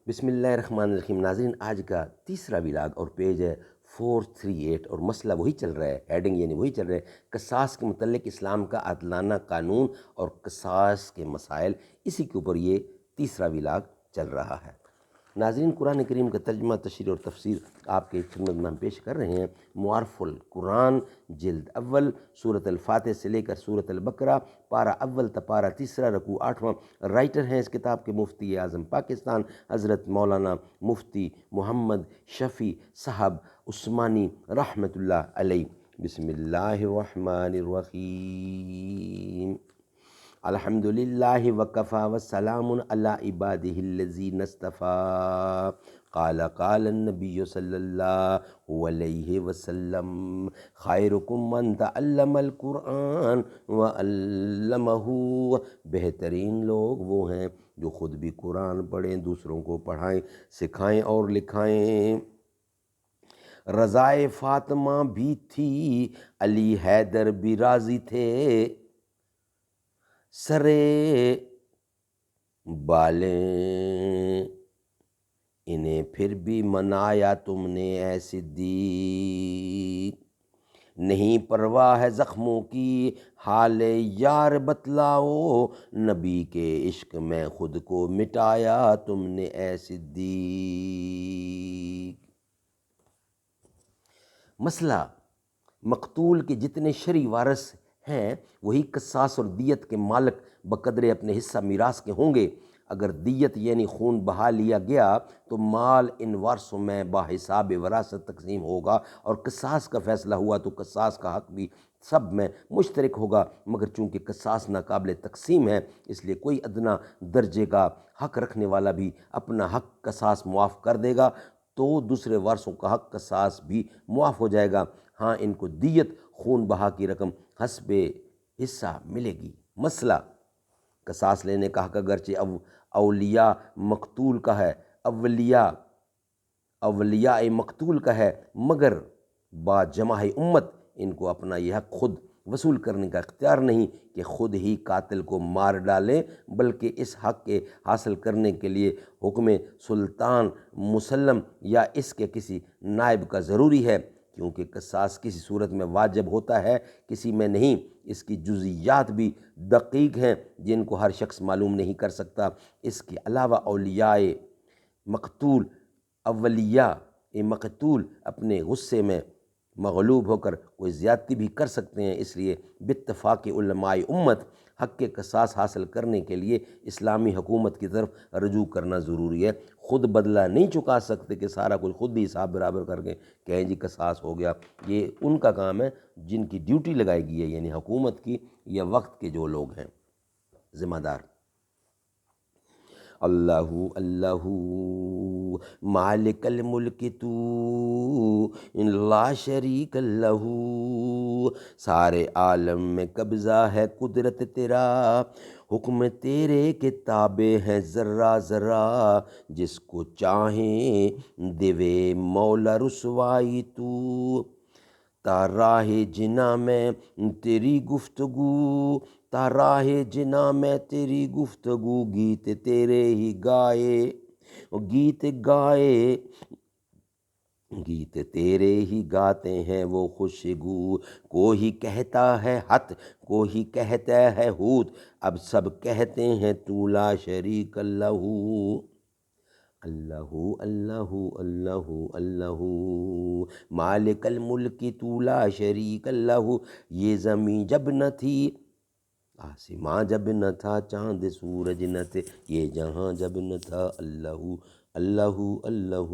بسم اللہ الرحمن الرحیم۔ ناظرین، آج کا تیسرا ولاگ اور پیج ہے 438 اور مسئلہ وہی چل رہا ہے، ہیڈنگ یعنی وہی چل رہا ہے، قصاص کے متعلق اسلام کا عادلانہ قانون اور قصاص کے مسائل، اسی کے اوپر یہ تیسرا ولاگ چل رہا ہے۔ ناظرین، قرآن کریم کا ترجمہ، تشریح اور تفسیر آپ کے خدمت میں ہم پیش کر رہے ہیں۔ معارف القرآن جلد اول، سورۃ الفاتح سے لے کر سورۃ البقرہ، پارہ اول تا پارہ تیسرا، رکوع 8واں۔ رائٹر ہیں اس کتاب کے مفتی اعظم پاکستان حضرت مولانا مفتی محمد شفیع صاحب عثمانی رحمۃ اللہ علیہ۔ بسم اللہ الرحمن الرحیم۔ الحمد للہ وکفی وسلام علی عبادہ الذین اصطفیٰ۔ قال النبی صلی اللہ علیہ وسلم خیرکم من تعلم القرآن وعلمہ۔ بہترین لوگ وہ ہیں جو خود بھی قرآن پڑھیں، دوسروں کو پڑھائیں، سکھائیں اور لکھائیں۔ رضائے فاطمہ بھی تھی، علی حیدر بھی راضی تھے، سرے بالیں انہیں پھر بھی منایا تم نے اے صدیق۔ نہیں پرواہ ہے زخموں کی حال یار بتلاؤ، نبی کے عشق میں خود کو مٹایا تم نے اے صدیق۔ مسئلہ، مقتول کے جتنے شرعی وارث ہیں وہی قصاص اور دیت کے مالک بقدر اپنے حصہ میراث کے ہوں گے۔ اگر دیت یعنی خون بہا لیا گیا تو مال ان وارثوں میں باحساب وراثت تقسیم ہوگا، اور قصاص کا فیصلہ ہوا تو قصاص کا حق بھی سب میں مشترک ہوگا، مگر چونکہ قصاص ناقابل تقسیم ہے اس لیے کوئی ادنا درجے کا حق رکھنے والا بھی اپنا حق قصاص معاف کر دے گا تو دوسرے وارثوں کا حق قصاص بھی معاف ہو جائے گا۔ ہاں، ان کو دیت خون بہا کی رقم حسب حصہ ملے گی۔ مسئلہ، قصاص لینے کا حق اگرچہ اولیاء مقتول کا ہے، اولیاء مقتول کا ہے، مگر با جماع امت ان کو اپنا یہ حق خود وصول کرنے کا اختیار نہیں کہ خود ہی قاتل کو مار ڈالیں، بلکہ اس حق کے حاصل کرنے کے لیے حکم سلطان مسلم یا اس کے کسی نائب کا ضروری ہے، کیونکہ قصاص کسی صورت میں واجب ہوتا ہے، کسی میں نہیں۔ اس کی جزئیات بھی دقیق ہیں جن کو ہر شخص معلوم نہیں کر سکتا۔ اس کے علاوہ اولیاء مقتول اپنے غصے میں مغلوب ہو کر کوئی زیادتی بھی کر سکتے ہیں، اس لیے باتفاق علماء امت حق کے قصاص حاصل کرنے کے لیے اسلامی حکومت کی طرف رجوع کرنا ضروری ہے۔ خود بدلہ نہیں چکا سکتے کہ سارا کچھ خود ہی حساب برابر کر کے کہیں جی قصاص ہو گیا، یہ ان کا کام ہے جن کی ڈیوٹی لگائی گئی ہے، یعنی حکومت کی یا وقت کے جو لوگ ہیں ذمہ دار۔ اللہ اللہ مالک الملک تو لا شریک لہ، سارے عالم میں قبضہ ہے قدرت تیرا، حکم تیرے کے تابع ہیں ذرہ ذرہ، جس کو چاہیں دیوے مولا رسوائی تو، تا راہ جنا میں تیری گفتگو، تا راہ جنا میں تیری گفتگو، گیت تیرے ہی گائے، گیت تیرے ہی گاتے ہیں وہ خوشگو، کوئی کہتا ہے حت، کوئی کہتا ہے ہوت، اب سب کہتے ہیں تو لا شریک لہ۔ اللہ اللہ اللہ اللہ مالک الملک تو لا شریک لہ۔ یہ زمین جب نہ تھی، آسماں جب نہ تھا، چاند سورج نہ تھے، یہ جہاں جب نہ تھا، اللہ اللہ اللہ۔